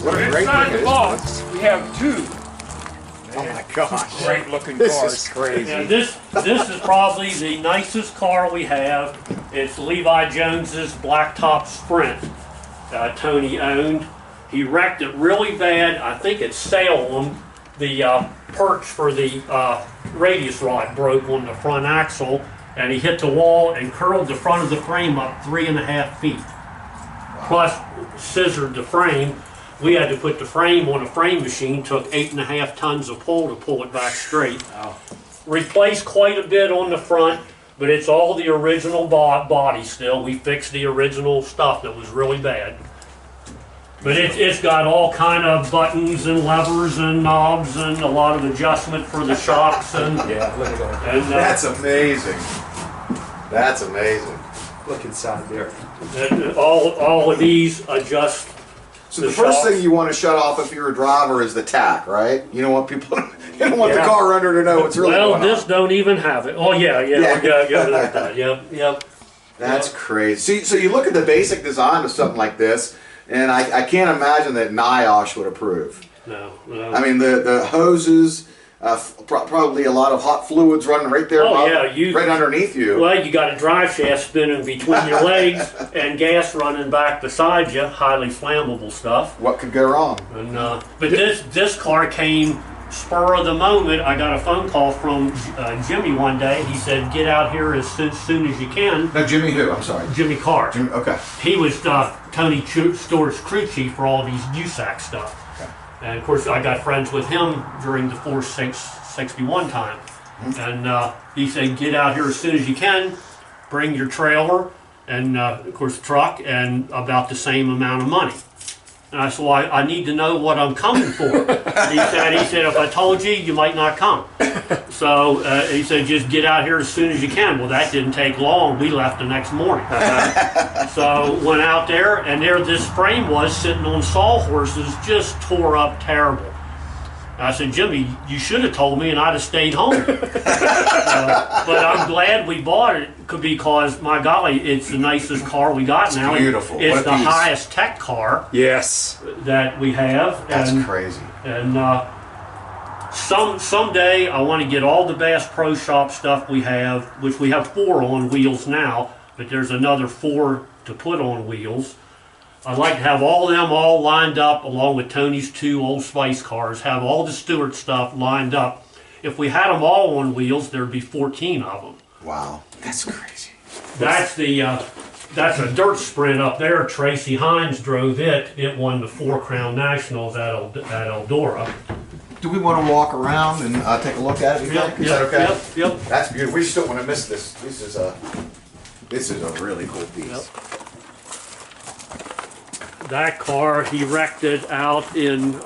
What a great Inside thing the box, we have two Oh my gosh. great looking This cars. is crazy. Yeah, this is probably the nicest car we have. It's Levi Jones's blacktop Sprint. Tony owned. He wrecked it really bad. I think at Salem, the perch for the radius rod broke on the front axle, and he hit the wall and curled the front of the frame up 3.5 feet. Plus scissored the frame. We had to put the frame on a frame machine, took 8.5 tons of pull to pull it back straight. Wow. Replaced quite a bit on the front, but it's all the original body still. We fixed the original stuff that was really bad. But it's got all kind of buttons and levers and knobs and a lot of adjustment for the shocks. And, Yeah, look at that. and That's amazing. That's amazing. Look inside there. all of these adjust. So the first shocks. thing you want to shut off if you're a driver is the tack, right? You don't want people, you don't want the Yeah. car under to know what's really Well, going this on. don't even have it. Oh yeah, like that. Yep. That's crazy. So you look at the basic design of something like this, and I can't imagine that NIOSH would approve. No. I mean, the hoses, probably a lot of hot fluids running right there, Oh, above- yeah, right underneath you. Well, you got a drive shaft spinning between your legs and gas running back beside you. Highly flammable stuff. What could go wrong? And but this car came spur of the moment. I got a phone call from Jimmy one day. He said, "Get out here as soon as you can." No, Jimmy who? I'm sorry. Jimmy Carr. Jimmy, okay. He was Tony Stewart's crew chief for all these USAC stuff. And of course, I got friends with him during the 461 time. And he said, "Get out here as soon as you can, bring your trailer and, of course, truck, and about the same amount of money." And I said, "Well, I need to know what I'm coming for." He said, "If I told you, you might not come." So he said, "Just get out here as soon as you can." Well, that didn't take long. We left the next morning. So went out there, and there this frame was sitting on sawhorses, just tore up terrible. I said, "Jimmy, you should have told me and I'd have stayed home." But I'm glad we bought it because, my golly, it's the nicest car we got now. beautiful. It's What a the piece. highest tech car Yes. that we have. That's and, crazy. And someday I want to get all the Bass Pro Shop stuff we have, which we have 4 on wheels now, but there's another 4 to put on wheels. I'd like to have all of them all lined up along with Tony's 2 Old Spice cars, have all the Stewart stuff lined up. If we had them all on wheels, there'd be 14 of them. Wow. That's crazy. That's a dirt sprint up there. Tracy Hines drove it. It won the 4 Crown Nationals at Eldora. Do we want to walk around and take a look at it? Is that okay? Yep. That's beautiful. We just don't want to miss this. This is a really cool piece. Yep. That car, he wrecked it out in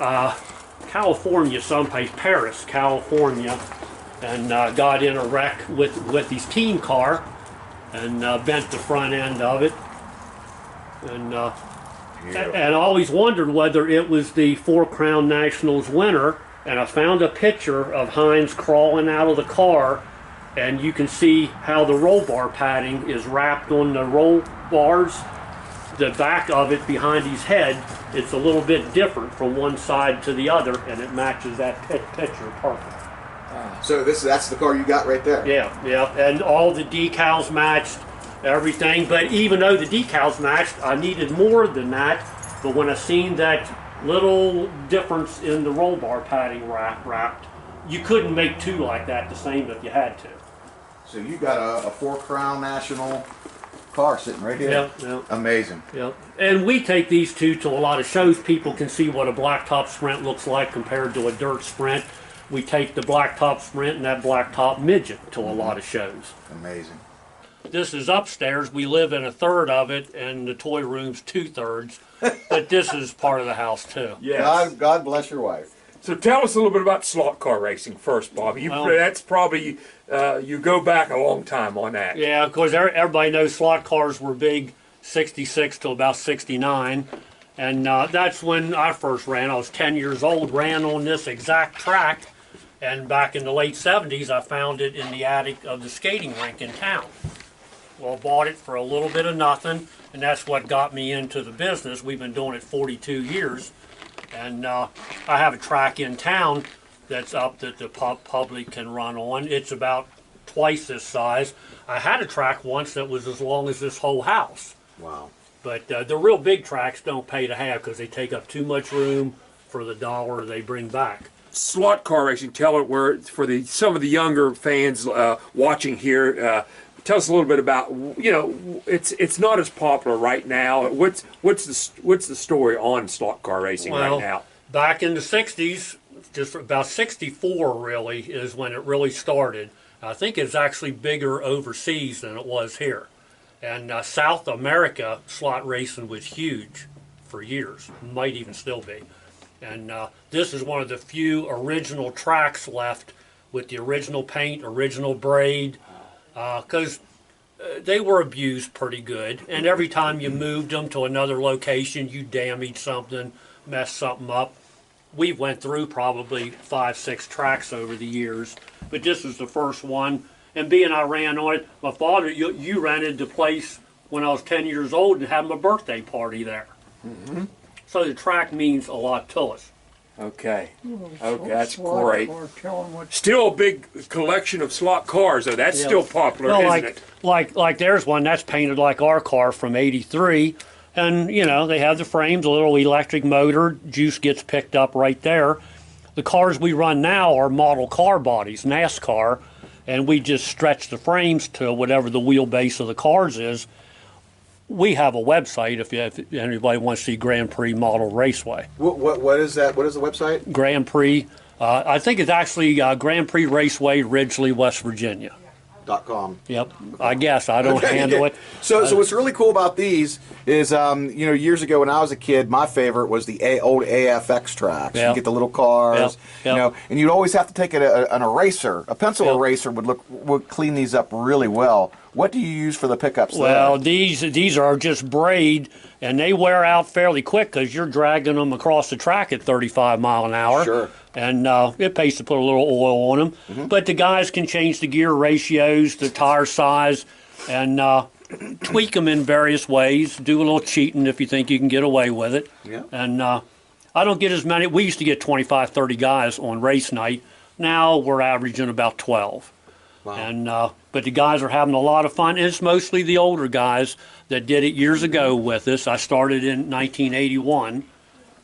California someplace, Paris, California, and got in a wreck with his team car and bent the front end of it. And I always wondered whether it was the 4 Crown Nationals winner, and I found a picture of Hines crawling out of the car, and you can see how the roll bar padding is wrapped on the roll bars. The back of it behind his head, it's a little bit different from one side to the other, and it matches that picture perfect. So that's the car you got right there. Yeah, and all the decals matched, everything. But even though the decals matched, I needed more than that. But when I seen that little difference in the roll bar padding wrapped, you couldn't make 2 like that the same if you had to. So you got a 4 Crown National car sitting right here. Yeah. Amazing. Yep. And we take these 2 to a lot of shows. People can see what a blacktop Sprint looks like compared to a dirt Sprint. We take the blacktop Sprint and that blacktop midget to a lot of shows. Amazing. This is upstairs. We live in a third of it, and the toy room's 2/3. But this is part of the house too. Yes. God bless your wife. So tell us a little bit about slot car racing first, Bob. That's probably, you go back a long time on that. Yeah, of course, everybody knows slot cars were big 66 to about 69. And that's when I first ran. I was 10 years old, ran on this exact track. And back in the late 70s, I found it in the attic of the skating rink in town. Well, bought it for a little bit of nothing, and that's what got me into the business. We've been doing it 42 years. And I have a track in town that's up that the public can run on. It's about twice this size. I had a track once that was as long as this whole house. Wow. But the real big tracks don't pay to have because they take up too much room for the dollar they bring back. Slot car racing, tell it where for some of the younger fans watching here. Tell us a little bit about, you know, it's not as popular right now. What's the story on slot car racing right now? Back in the 60s, just about 64 really is when it really started. I think it's actually bigger overseas than it was here. And South America slot racing was huge for years, might even still be. And this is one of the few original tracks left with the original paint, original braid, because they were abused pretty good. And every time you moved them to another location, you damaged something, messed something up. We went through probably 5, 6 tracks over the years, but this is the first one. And being I ran on it, my father, you rented the place when I was 10 years old and had my birthday party there. Mm-hmm. So the track means a lot to us. Okay. Okay, that's great. Still a big collection of slot cars, though. That's still popular, isn't it? Like there's one that's painted like our car from '83, and you know they have the frames, a little electric motor, juice gets picked up right there. The cars we run now are model car bodies, NASCAR, and we just stretch the frames to whatever the wheelbase of the cars is. We have a website if anybody wants to see Grand Prix Model Raceway. What is that? What is the website? Grand Prix. I think it's actually Grand Prix Raceway, Ridgely, West Virginia. .com. Yep. I guess I don't handle it. So what's really cool about these is, you know, years ago when I was a kid, my favorite was the old AFX tracks. Yep. You get the little cars, Yep. you know, and you'd always have to take an eraser. A pencil eraser would clean these up really well. What do you use for the pickups there? Well, these are just braid, and they wear out fairly quick because you're dragging them across the track at 35 mile an hour. Sure. And it pays to put a little oil on them. Mm-hmm. But the guys can change the gear ratios, the tire size, and tweak them in various ways. Do a little cheating if you think you can get away with it. Yeah. And I don't get as many. We used to get 25, 30 guys on race night. Now we're averaging about 12. Wow. And but the guys are having a lot of fun. And it's mostly the older guys that did it years ago with us. I started in 1981.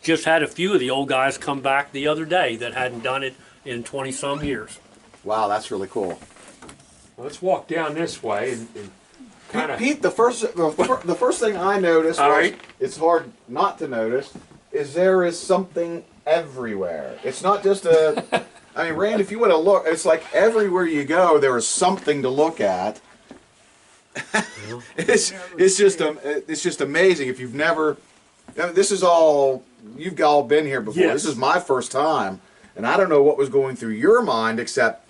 Just had a few of the old guys come back the other day that hadn't done it in 20-some years. Wow, that's really cool. Well, let's walk down this way and kind of. Pete, the first thing I noticed it's hard not to notice, is there is something everywhere. It's not just a. I mean, Rand, if you want to look, it's like everywhere you go, there is something to look at. It's just amazing. If you've never, this is all you've all been here before. Yes. This is my first time, and I don't know what was going through your mind except,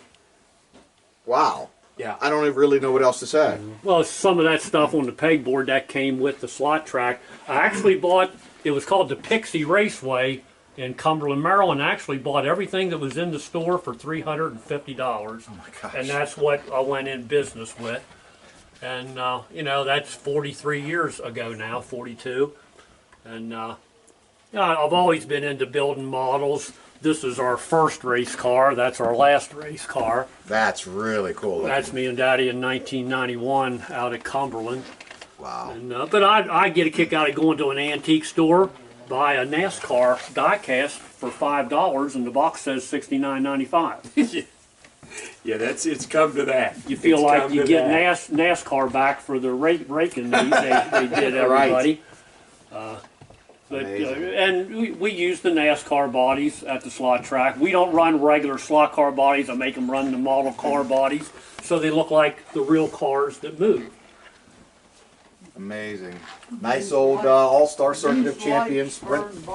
wow. Yeah. I don't really know what else to say. Well, some of that stuff on the pegboard that came with the slot track. I actually bought. It was called the Pixie Raceway in Cumberland, Maryland. I actually bought everything that was in the store for $350. Oh my gosh. And that's what I went in business with. And, you know, that's 43 years ago now, 42. And, you know, I've always been into building models. This is our first race car. That's our last race car. That's really cool. That's me and Daddy in 1991 out at Cumberland. Wow. And, but I get a kick out of going to an antique store, buy a NASCAR diecast for $5, and the box says $69.95. Yeah, it's come to that. You feel like you get NASCAR back for the raking they did everybody. But and we use the NASCAR bodies at the slot track. We don't run regular slot car bodies. I make them run the model car bodies so they look like the real cars that move. Amazing. Nice old All-Star Circuit of Champions sprint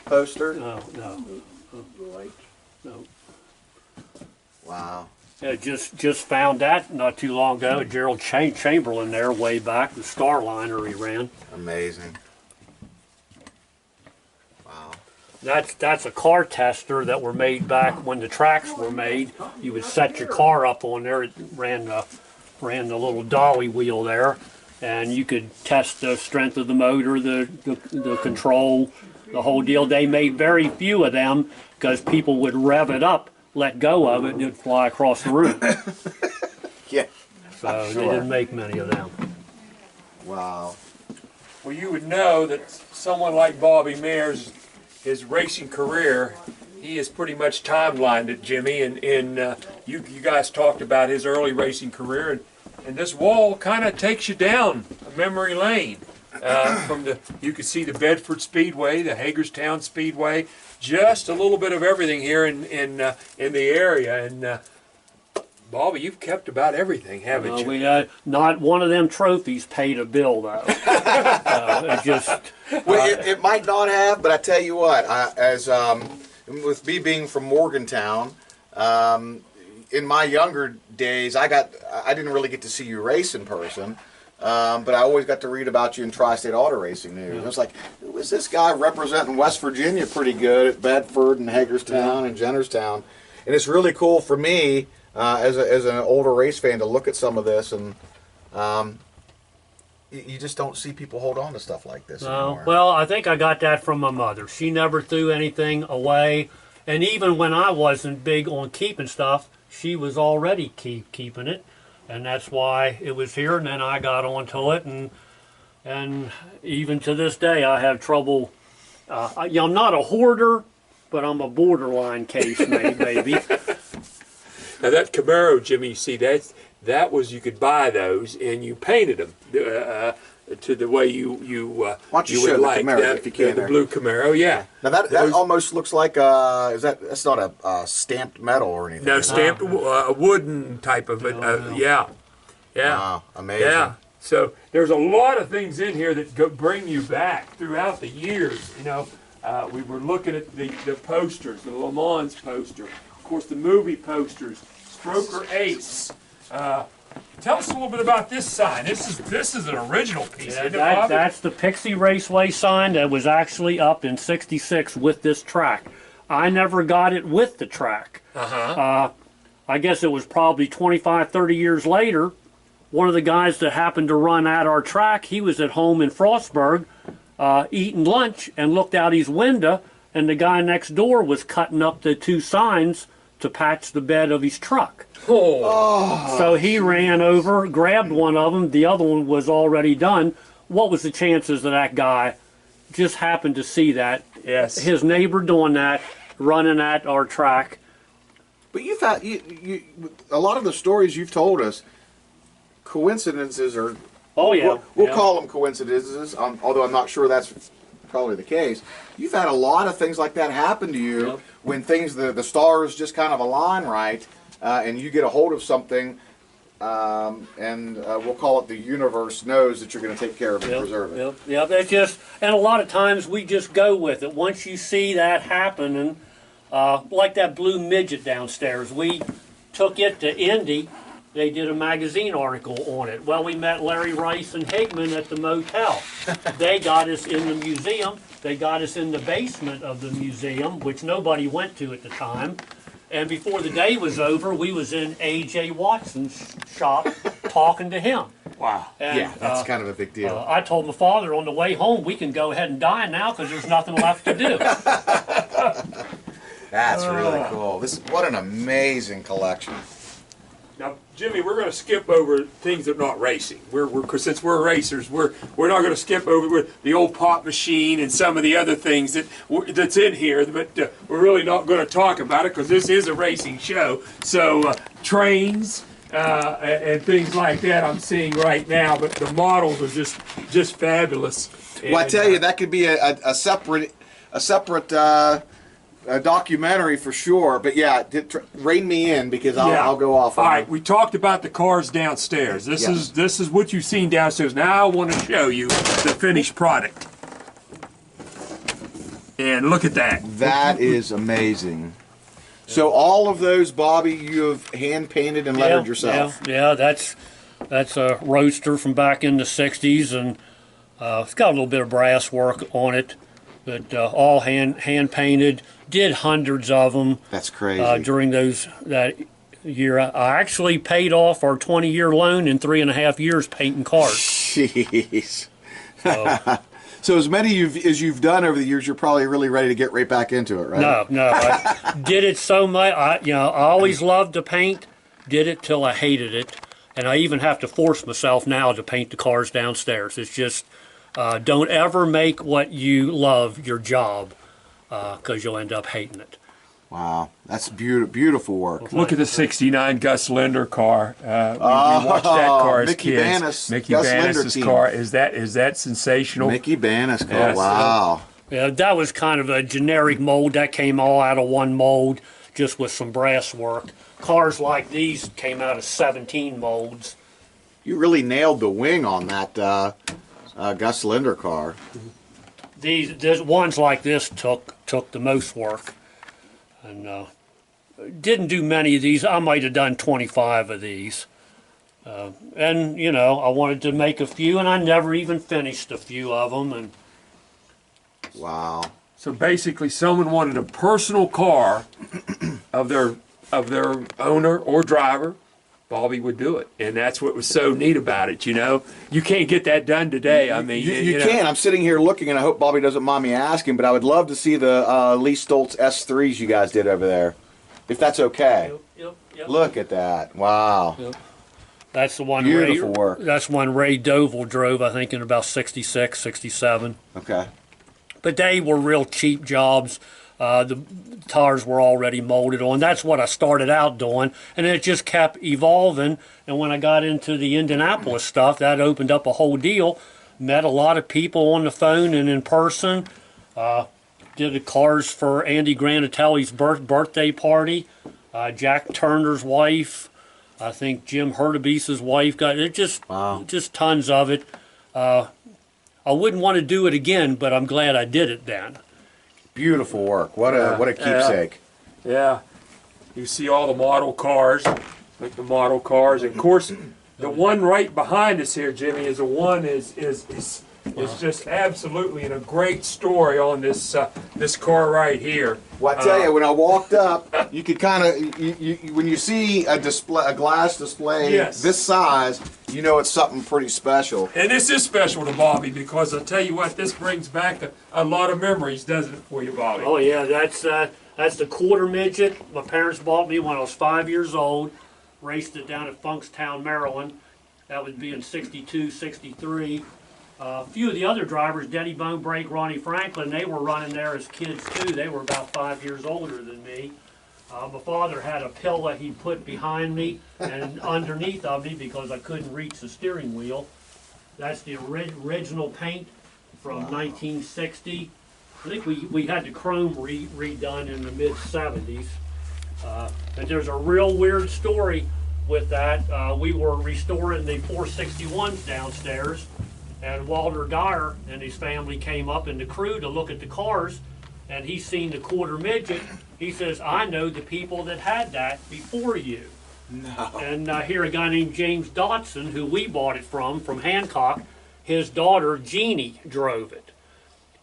poster. No. Wow. Yeah, just found that not too long ago. Gerald Chamberlain there way back, the Starliner he ran. Amazing. Wow. That's a car tester that were made back when the tracks were made. You would set your car up on there. It ran the little dolly wheel there, and you could test the strength of the motor, the control, the whole deal. They made very few of them because people would rev it up, let go of it, and it'd fly across the room. Yeah. So they didn't make many of them. Wow. Well, you would know that someone like Bobby Maier's, his racing career, he is pretty much timelined it, Jimmy, and you guys talked about his early racing career, and this wall kind of takes you down a memory lane. You could see the Bedford Speedway, the Hagerstown Speedway, just a little bit of everything here in the area. And Bobby, you've kept about everything, haven't you? We not one of them trophies paid a bill though. It just It might not have, but I tell you what, with me being from Morgantown, in my younger days, I didn't really get to see you race in person. But I always got to read about you in Tri-State Auto Racing News. Yeah. I was like, who is this guy representing West Virginia pretty good at Bedford and Hagerstown and Jennerstown? And it's really cool for me as an older race fan to look at some of this, and you just don't see people hold on to stuff like this anymore. Well, I think I got that from my mother. She never threw anything away, and even when I wasn't big on keeping stuff, she was already keeping it. And that's why it was here, and then I got onto it, and even to this day I have trouble. I'm not a hoarder, but I'm a borderline case, maybe. Now that Camaro, Jimmy, you see that was, you could buy those and you painted them to the way you why don't you show would the like Camaro that, if you can. the blue Camaro, yeah. Now that almost looks like that's not a stamped metal or anything. No, stamped wooden type of it. Yeah. Wow, amazing. Yeah. So there's a lot of things in here that bring you back throughout the years. You know, we were looking at the posters, the Le Mans poster, of course the movie posters, Stroker Ace. Tell us a little bit about this sign. This is an original piece. Yeah, Isn't it, Bobby? that's the Pixie Raceway sign that was actually up in '66 with this track. I never got it with the track. I guess it was probably 25, 30 years later. One of the guys that happened to run at our track, he was at home in Frostburg eating lunch and looked out his window, and the guy next door was cutting up the two signs to patch the bed of his truck. So he ran over, grabbed one of them. The other one was already done. What was the chances that that guy just happened to see that? Yes. His neighbor doing that, running at our track. But you've had a lot of the stories you've told us, coincidences are. Oh yeah. We'll call them coincidences, although I'm not sure that's probably the case. You've had a lot of things like that happen to you when the stars just kind of align right, and you get a hold of something, and we'll call it the universe knows that you're going to take care of it and preserve it. And a lot of times we just go with it. Once you see that happening, like that blue midget downstairs, we took it to Indy. They did a magazine article on it. Well, we met Larry Rice and Higman at the motel. They got us in the museum. They got us in the basement of the museum, which nobody went to at the time. And before the day was over, we was in A.J. Watson's shop talking to him. Wow. And, yeah, that's kind of a big deal. I told my father on the way home, we can go ahead and die now because there's nothing left to do. That's really cool. What an amazing collection. Now, Jimmy, we're going to skip over things that are not racing. Since we're racers, we're not going to skip over the old pop machine and some of the other things that's in here. But we're really not going to talk about it because this is a racing show. So trains and things like that I'm seeing right now. But the models are just fabulous. Well, I tell you, that could be a separate documentary for sure, but yeah, rein me in because I'll go off. All right, we talked about the cars downstairs. This is what you've seen downstairs. Now I want to show you the finished product. And look at that. That is amazing. So all of those, Bobby, you have hand painted and lettered yourself. Yeah, that's a roadster from back in the '60s, and it's got a little bit of brass work on it, but all hand painted. Did hundreds of them. That's crazy. During that year. I actually paid off our 20-year loan in 3.5 years painting cars. Jeez. So as many as you've done over the years, you're probably really ready to get right back into it, right? No, I did it so much. I always loved to paint. Did it till I hated it, and I even have to force myself now to paint the cars downstairs. It's just don't ever make what you love your job, because you'll end up hating it. Wow, that's beautiful work. Look at the '69 Gus Linder car. We watched that car as Mickey kids. Banis, Mickey Gus Banis's Linder car. Is that sensational? Mickey Banis car. Yes. Wow. Yeah, that was kind of a generic mold. That came all out of one mold, just with some brass work. Cars like these came out of 17 molds. You really nailed the wing on that Gus Linder car. These ones like this took the most work, and didn't do many of these. I might have done 25 of these, and I wanted to make a few, and I never even finished a few of them. And wow. So basically, someone wanted a personal car of their owner or driver. Bobby would do it, and that's what was so neat about it. You can't get that done today. I mean, you can. I'm sitting here looking, and I hope Bobby doesn't mind me asking, but I would love to see the Lee Stoltz S3s you guys did over there, if that's okay. Yep. Look at that! Wow. Yep. That's the one. Beautiful work. That's one Ray Doval drove, I think, in about 66, 67. Okay. But they were real cheap jobs. The tires were already molded on. That's what I started out doing, and it just kept evolving. And when I got into the Indianapolis stuff, that opened up a whole deal. Met a lot of people on the phone and in person. Did the cars for Andy Granatelli's birthday party. Jack Turner's wife. I think Jim Hurtubis's wife got it. Just tons of it. I wouldn't want to do it again, but I'm glad I did it then. Beautiful work. What a keepsake. Yeah. You see all the model cars, like the model cars. And of course, the one right behind us here, Jimmy, is just absolutely in a great story on this this car right here. Well, I tell you, when I walked up, you could kind of, when you see a glass display this size, you know it's something pretty special. And this is special to Bobby, because I tell you what, this brings back a lot of memories, doesn't it, for you, Bobby? Oh yeah, that's the quarter midget. My parents bought me when I was 5 years old. Raced it down at Funkstown, Maryland. That would be in 62, 63. A few of the other drivers, Denny Bonebrake, Ronnie Franklin, they were running there as kids too. They were about 5 years older than me. My father had a pillow he put behind me and underneath of me because I couldn't reach the steering wheel. That's the original paint from 1960. I think we had the chrome redone in the mid-70s. And there's a real weird story with that. We were restoring the 461s downstairs, and Walter Dyer and his family came up in the crew to look at the cars, and he seen the quarter midget. He says, I know the people that had that before you. No. And here a guy named James Dotson, who we bought it from Hancock, his daughter Jeannie drove it.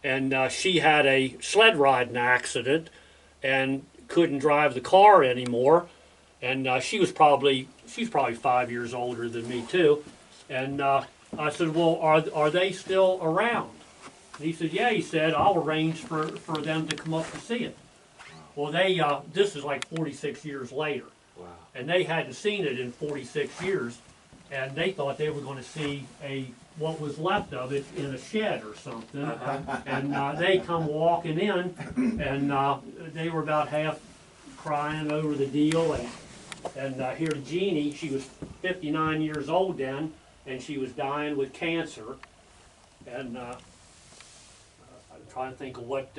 And she had a sled riding accident and couldn't drive the car anymore. And she's probably 5 years older than me too. And I said, well, are they still around? And he said, yeah. He said, I'll arrange for them to come up to see it. Well, they this is like 46 years later. Wow. And they hadn't seen it in 46 years. And they thought they were going to see what was left of it in a shed or something. And they come walking in, and they were about half crying over the deal. And here Jeannie, she was 59 years old then, and she was dying with cancer. And I'm trying to think of what,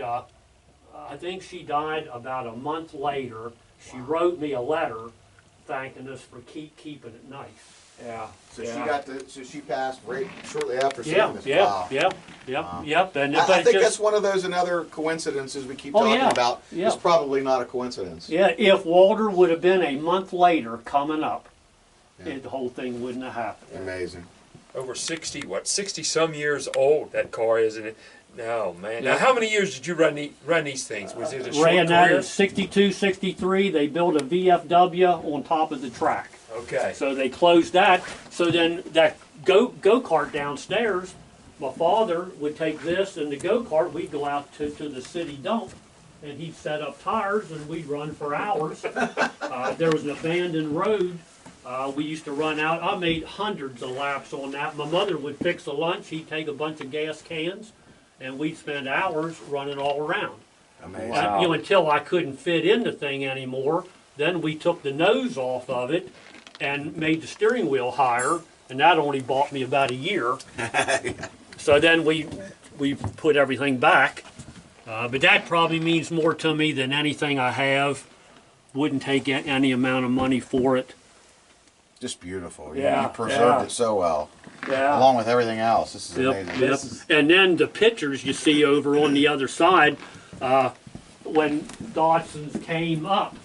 I think she died about a month later. She wrote me a letter thanking us for keeping it nice. Yeah. So she passed right shortly after seeing this. Wow. Yep. And I think that's one of those another coincidences we keep talking about. Yeah. It's probably not a coincidence. Yeah, if Walter would have been a month later coming up, the whole thing wouldn't have happened. Amazing. Over 60 some years old that car is, isn't it? No, man. Now, how many years did you run these things? Was it a short Ran that career? in 62, 63. They built a VFW on top of the track. Okay. So they closed that. So then that go-kart downstairs, my father would take this and the go-kart, we'd go out to the city dump, and he'd set up tires and we'd run for hours. There was an abandoned road. We used to run out. I made hundreds of laps on that. My mother would fix a lunch. He'd take a bunch of gas cans, and we'd spend hours running all around. Amazing. Wow. You know, until I couldn't fit in the thing anymore. Then we took the nose off of it and made the steering wheel higher, and that only bought me about a year. So then we put everything back. But that probably means more to me than anything I have. Wouldn't take any amount of money for it. Just beautiful. Yeah, You preserved it so well. Yeah. Along with everything else. This is amazing. Yep. And then the pictures you see over on the other side, when Dodson's came up,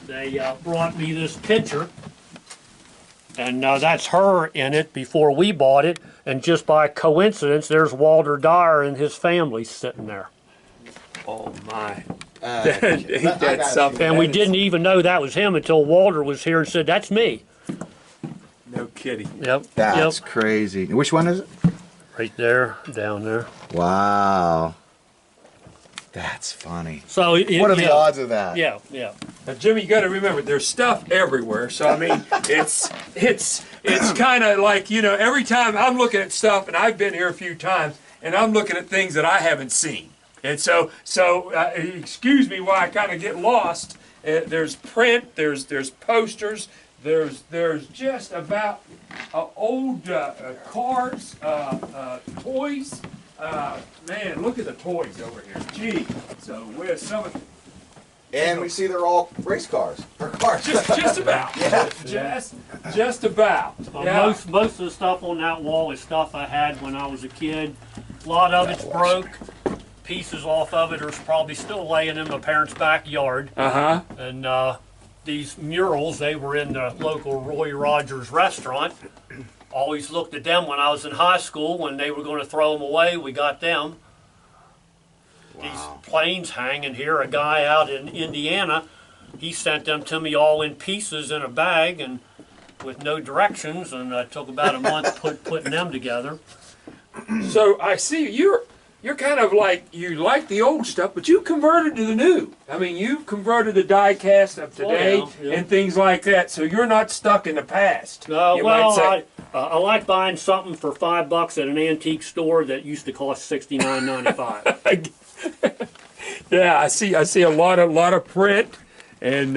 they brought me this picture. And that's her in it before we bought it. And just by coincidence, there's Walter Dyer and his family sitting there. Oh my. Ain't that something? And we didn't even know that was him until Walter was here and said, "That's me." No kidding. Yep. That's Yep. crazy. Which one is it? Right there, down there. Wow. That's funny. So What are the odds of that? Yeah. Now, Jimmy, you got to remember, there's stuff everywhere. So I mean, it's kind of like, you know, every time I'm looking at stuff, and I've been here a few times, and I'm looking at things that I haven't seen. And so excuse me while I kind of get lost. There's print, there's posters, there's just about old cars, toys. Man, look at the toys over here. Gee, so where's some of And we see they're all race cars. Or cars. just about. Yeah. Just about. Yeah. Most of the stuff on that wall is stuff I had when I was a kid. A lot of it's broke. Pieces off of it are probably still laying in my parents' backyard. Uh-huh. And these murals, they were in the local Roy Rogers restaurant. Always looked at them when I was in high school. When they were going to throw them away, we got them. Wow. These planes hanging here, a guy out in Indiana, he sent them to me all in pieces in a bag and with no directions, and it took about a month putting them together. So I see you're kind of like, you like the old stuff, but you converted to the new. I mean, you've converted the die cast of today and things like that, so you're not stuck in the past. Well, I like buying something for $5 at an antique store that used to cost $69.95. Yeah, I see a lot of print, and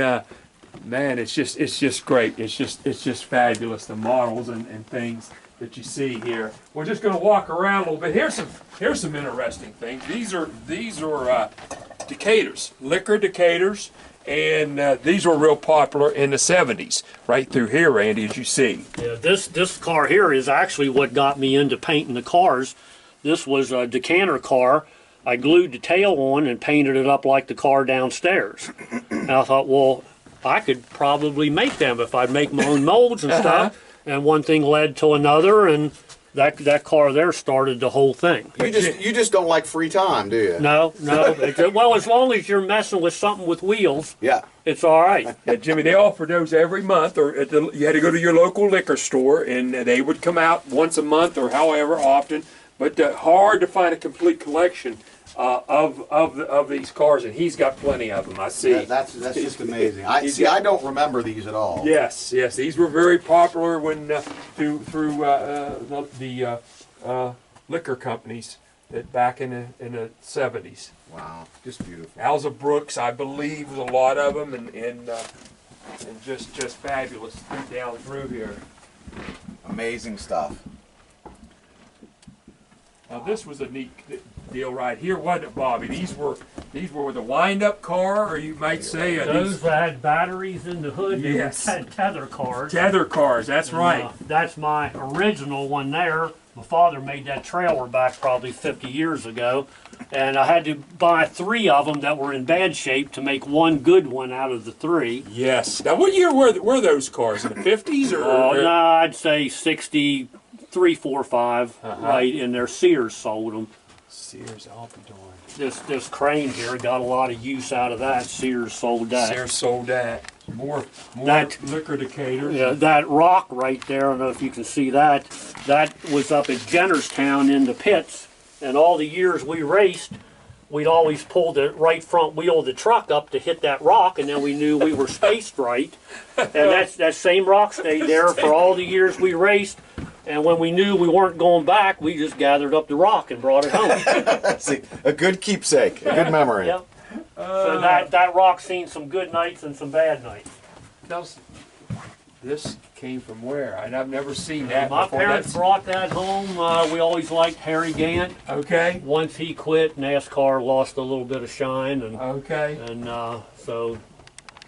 man, it's just great. It's just fabulous, the models and things that you see here. We're just going to walk around a little bit. Here's some interesting things. These are Decaters, liquor Decaters, and these were real popular in the 70s, right through here, Randy, as you see. Yeah, this car here is actually what got me into painting the cars. This was a Decanter car. I glued the tail on and painted it up like the car downstairs. And I thought, well, I could probably make them if I'd make my own molds and stuff. And one thing led to another, and that car there started the whole thing. You just don't like free time, do you? No. Well, as long as you're messing with something with wheels, Yeah. it's all right. Yeah, Jimmy, they offered those every month, or you had to go to your local liquor store, and they would come out once a month or however often. But hard to find a complete collection of these cars, and he's got plenty of them. I see. That's just amazing. I don't remember these at all. Yes, these were very popular when through the liquor companies that back in the 70s. Wow, just beautiful. Alza Brooks, I believe, was a lot of them, and just fabulous down through here. Amazing stuff. Now this was a neat deal right here, wasn't it, Bobby? These were the wind-up car, or you might say Those had batteries in the hood. Yes. They were tether cars. Tether cars. That's right. That's my original one there. My father made that trailer back probably 50 years ago, and I had to buy 3 of them that were in bad shape to make one good one out of the 3. Yes. Now, what year were those cars? In the 50s or? No, I'd say 63, 4, 5, right in there. Sears sold them. Sears, I'll be darned. This crane here got a lot of use out of that. Sears sold that. Sears sold that. More That- liquor decators. Yeah, that rock right there, I don't know if you can see that, that was up at Jennerstown in the pits, and all the years we raced, we'd always pull the right front wheel of the truck up to hit that rock, and then we knew we were spaced right. And that same rock stayed there for all the years we raced, and when we knew we weren't going back, we just gathered up the rock and brought it home. See, a good keepsake, a good memory. Yep. So that rock's seen some good nights and some bad nights. Now, this came from where? I've never seen that My before. parents brought that home. We always liked Harry Gant. Okay. Once he quit, NASCAR lost a little bit of shine, and Okay. so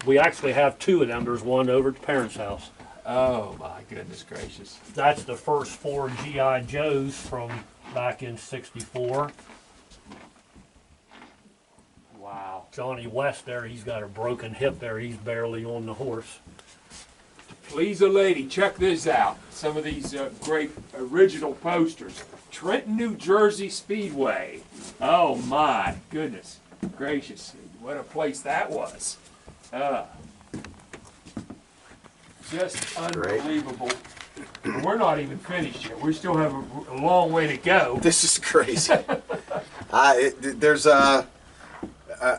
we actually have two of them. There's one over at the parents' house. Oh my goodness gracious. That's the first 4 GI Joes from back in '64. Wow. Johnny West there, he's got a broken hip there. He's barely on the horse. Please a lady, check this out. Some of these great original posters. Trenton, New Jersey Speedway. Oh my goodness gracious. What a place that was. Just unbelievable. We're not even finished yet. We still have a long way to go. This is crazy.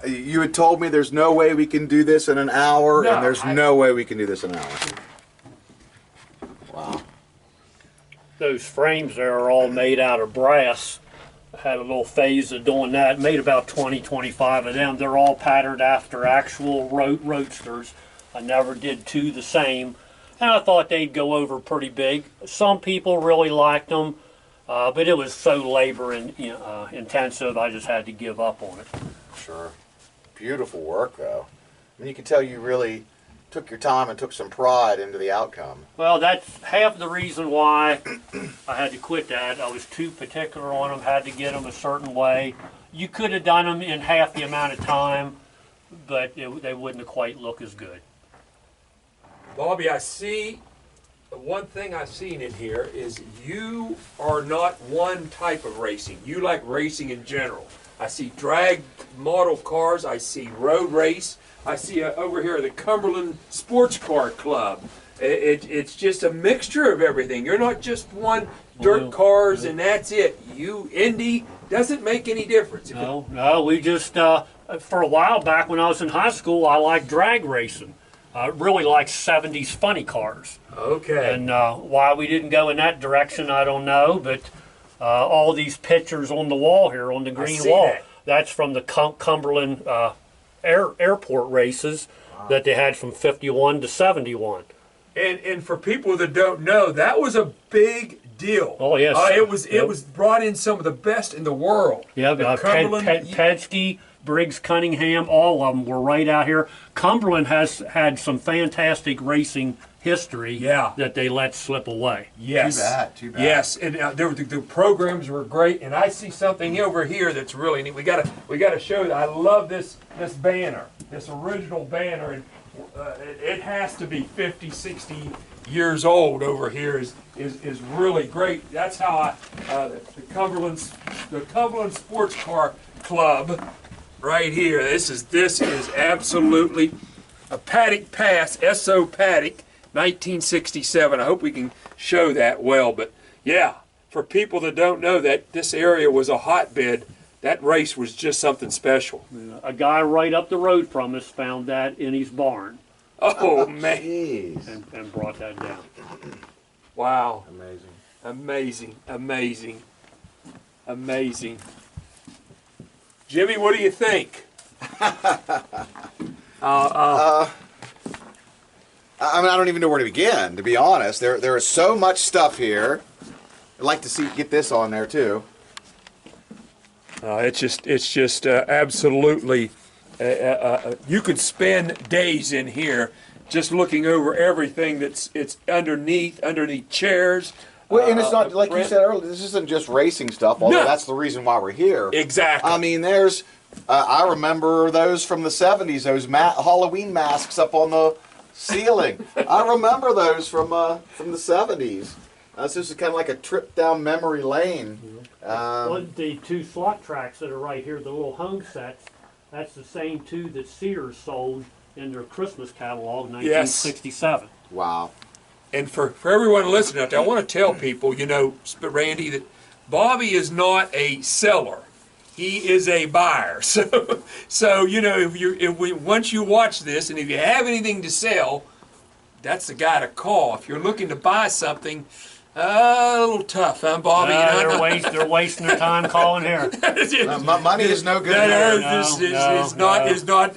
You had told me there's no way we can do this in an hour, No, and there's no way we can do this in an hour. Wow. Those frames there are all made out of brass. I had a little phase of doing that. Made about 20, 25 of them. They're all patterned after actual roadsters. I never did two the same. And I thought they'd go over pretty big. Some people really liked them, but it was so labor intensive, I just had to give up on it. Sure. Beautiful work, though. I mean, you can tell you really took your time and took some pride into the outcome. Well, that's half the reason why I had to quit that. I was too particular on them, had to get them a certain way. You could have done them in half the amount of time, but they wouldn't have quite look as good. Bobby, I see, the one thing I've seen in here is you are not one type of racing. You like racing in general. I see drag model cars, I see road race, I see over here the Cumberland Sports Car Club. It's just a mixture of everything. You're not just one dirt cars and that's it. You, Indy, doesn't make any difference. No, we just, for a while back when I was in high school, I liked drag racing. I really liked 70s funny cars. Okay. And why we didn't go in that direction, I don't know, but all these pictures on the wall here, on the green wall, that's from the Cumberland airport races that they had from 51 to 71. And for people that don't know, that was a big deal. Oh yes, it was brought in some of the best in the world. Yeah, Penske, Briggs Cunningham, all of them were right out here. Cumberland has had some fantastic racing history that they let slip away. Yes. Too bad. Yes, and the programs were great. And I see something over here that's really neat. We gotta show that. I love this banner, this original banner, and it has to be 50, 60 years old over here. Is really great. That's how the Cumberland Sports Car Club. Right here, this is absolutely a Paddock Pass, S.O. Paddock, 1967. I hope we can show that well, but yeah, for people that don't know that this area was a hotbed, that race was just something special. A guy right up the road from us found that in his barn. Oh man! Jeez. And brought that down. Wow! Amazing. Amazing! Jimmy, what do you think? I mean, I don't even know where to begin, to be honest. There is so much stuff here. I'd like to get this on there too. It's just absolutely. You could spend days in here just looking over everything it's underneath chairs. Well, and it's not, like you said earlier, this isn't just racing stuff, although that's the reason why we're here. Exactly. I mean, there's, I remember those from the 70s, those Halloween masks up on the ceiling. I remember those from the 70s. This is kind of like a trip down memory lane. Well, the two slot tracks that are right here, the little home sets, that's the same two that Sears sold in their Christmas catalog in 1967. Wow. And for everyone listening out there, I want to tell people, you know, Randy, that Bobby is not a seller. He is a buyer. So you know, once you watch this, and if you have anything to sell, that's the guy to call. If you're looking to buy something, a little tough, huh, Bobby? They're wasting their time calling here. Money is no good here.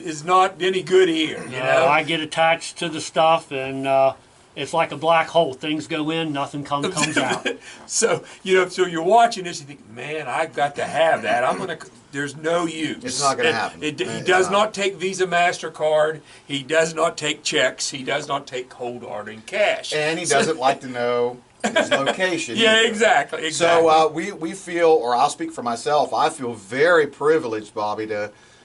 Is not any good here. You know? I get attached to the stuff, and it's like a black hole. Things go in, nothing comes out. So you know, so you're watching this, you think, man, I've got to have that. There's no use. It's not going to happen. He does not take Visa, MasterCard. He does not take checks. He does not take cold hard and cash. And he doesn't like to know his location. Yeah, exactly. So we feel, or I'll speak for myself, I feel very privileged, Bobby,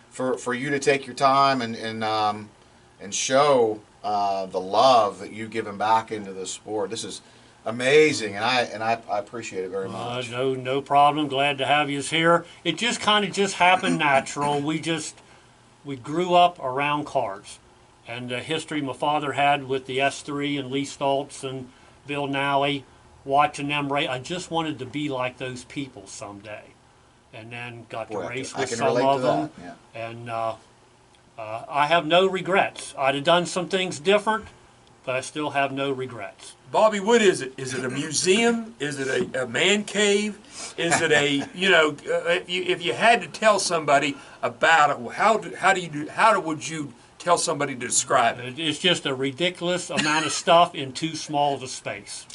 for you to take your time and show the love that you've given back into the sport. This is amazing, and I appreciate it very much. No problem. Glad to have you here. It just kind of happened natural. We grew up around cars, and the history my father had with the S3 and Lee Stoltz and Bill Nally, watching them race. I just wanted to be like those people someday, and then got to race with some of them. Yeah. And I have no regrets. I'd have done some things different, but I still have no regrets. Bobby, what is it? Is it a museum? Is it a man cave? Is it a, you know, if you had to tell somebody about it, how would you tell somebody to describe it? It's just a ridiculous amount of stuff in too small of a space.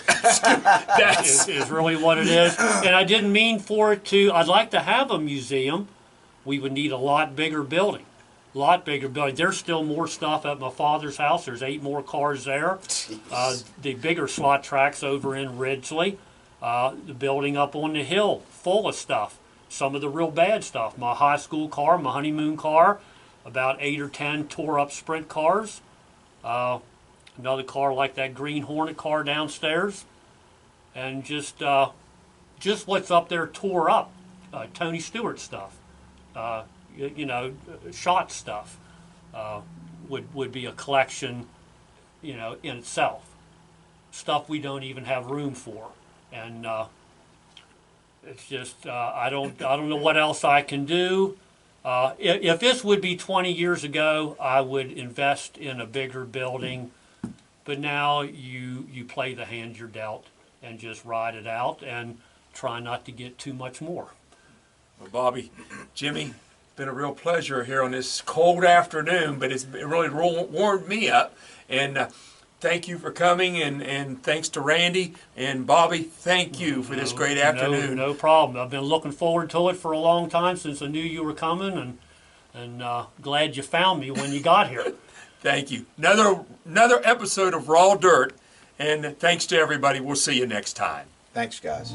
is really what it is. And I didn't mean for it to, I'd like to have a museum. We would need a lot bigger building. There's still more stuff at my father's house. There's 8 more cars there. The bigger slot tracks over in Ridgely. The building up on the hill, full of stuff. Some of the real bad stuff. My high school car, my honeymoon car, about 8 or 10 tore up sprint cars. Another car like that green Hornet car downstairs. And just what's up there tore up. Tony Stewart stuff. You know, shot stuff would be a collection, you know, in itself. Stuff we don't even have room for, and it's just I don't know what else I can do. If this would be 20 years ago, I would invest in a bigger building. But now you play the hand you're dealt and just ride it out and try not to get too much more. Well, Bobby, Jimmy, been a real pleasure here on this cold afternoon, but it really warmed me up. And thank you for coming, and thanks to Randy and Bobby. Thank you for this great afternoon. No problem. I've been looking forward to it for a long time since I knew you were coming, and glad you found me when you got here. Thank you. Another episode of Raw Dirt, and thanks to everybody. We'll see you next time. Thanks, guys.